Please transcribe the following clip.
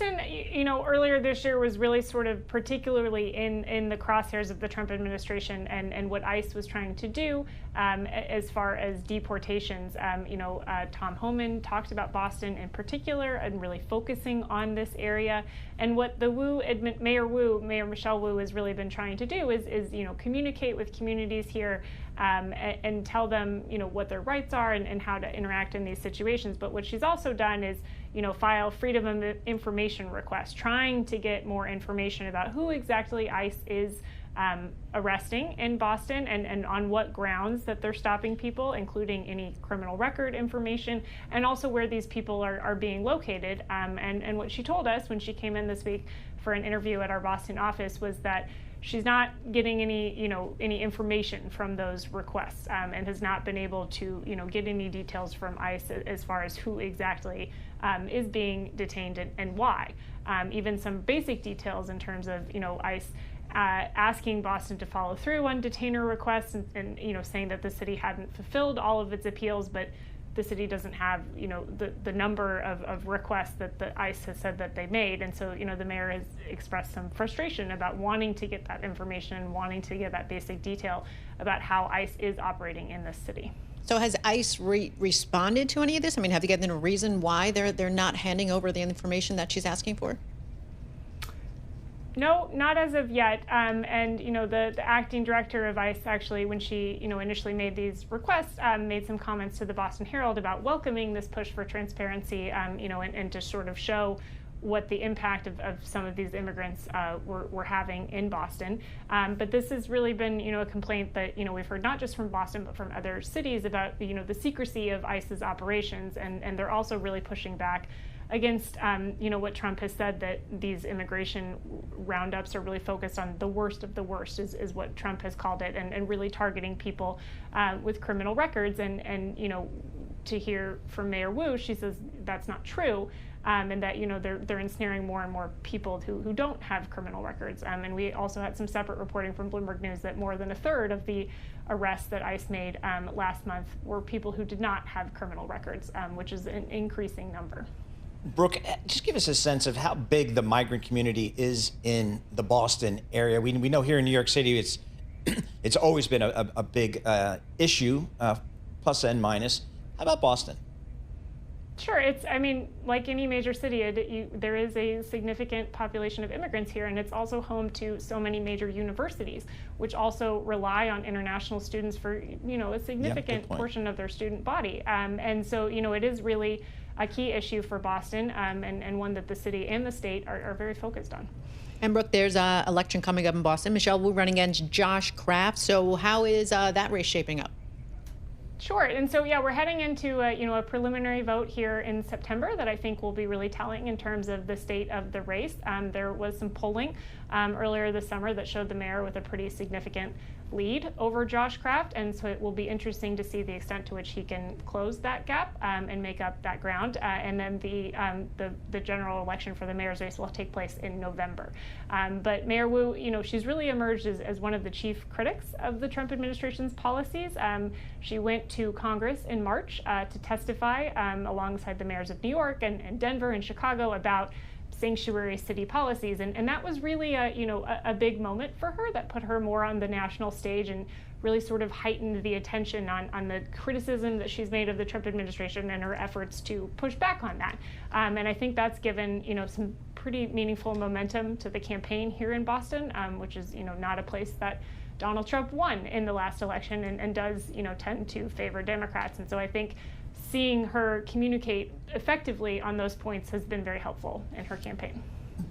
Boston, earlier this year was really sort of particularly in the crosshairs of the Trump administration and what ICE was trying to do as far as deportations. Tom Homan talked about Boston in particular and really focusing on this area. And what the Mayor Michelle Wu has really been trying to do is communicate with communities here and tell them, what their rights are and how to interact in these situations. But what she's also done is, file freedom of information requests, trying to get more information about who exactly ICE is arresting in Boston and on what grounds that they're stopping people, including any criminal record information, and also where these people are being located. And what she told us when she came in this week for an interview at our Boston office was that she's not getting any information from those requests and has not been able to, get any details from ICE as far as who exactly is being detained and why. Even some basic details in terms of, ICE asking Boston to follow through on detainer requests and saying that the city hadn't fulfilled all of its appeals, but the city doesn't have, the number of requests that the ICE has said that they made. And so, the mayor has expressed some frustration about wanting to get that information, wanting to get that basic detail about how ICE is operating in this city. So has ICE responded to any of this? I mean, have you given a reason why they're not handing over the information that she's asking for? No, not as of yet. And the acting director of ICE actually, when she initially made these requests, made some comments to the Boston Herald about welcoming this push for transparency, and to sort of show what the impact of some of these immigrants were having in Boston. But this has really been, a complaint that, we've heard not just from Boston, but from other cities about, the secrecy of ICE's operations. And they're also really pushing back against, what Trump has said, that these immigration roundups are really focused on the worst of the worst, is what Trump has called it, and really targeting people with criminal records. And to hear from Mayor Wu, she says that's not true. And that they're ensnaring more and more people who don't have criminal records. And we also had some separate reporting from Bloomberg News that more than a third of the arrests that ICE made last month were people who did not have criminal records, which is an increasing number. Brooke, just give us a sense of how big the migrant community is in the Boston area. We know here in New York City it's always been a big issue, plus and minus. How about Boston? Sure. Like any major city, there is a significant population of immigrants here, and it's also home to so many major universities, which also rely on international students for, a significant portion of their student body. And so, it is really a key issue for Boston, and one that the city and the state are very focused on. And Brooke, there's an election coming up in Boston. Michelle Wu running against Josh Kraft. So how is that race shaping up? Sure. And so, we're heading into a preliminary vote here in September that I think will be really telling in terms of the state of the race. There was some polling earlier this summer that showed the mayor with a pretty significant lead over Josh Kraft, and so it will be interesting to see the extent to which he can close that gap and make up that ground. And then the general election for the mayor's race will take place in November. But Mayor Wu, she's really emerged as one of the chief critics of the Trump administration's policies. She went to Congress in March to testify alongside the mayors of New York and Denver and Chicago about sanctuary city policies, and that was really a big moment for her that put her more on the national stage and really sort of heightened the attention on the criticism that she's made of the Trump administration and her efforts to push back on that. And I think that's given some pretty meaningful momentum to the campaign here in Boston, which is not a place that Donald Trump won in the last election and does tend to favor Democrats. And so I think seeing her communicate effectively on those points has been very helpful in her campaign.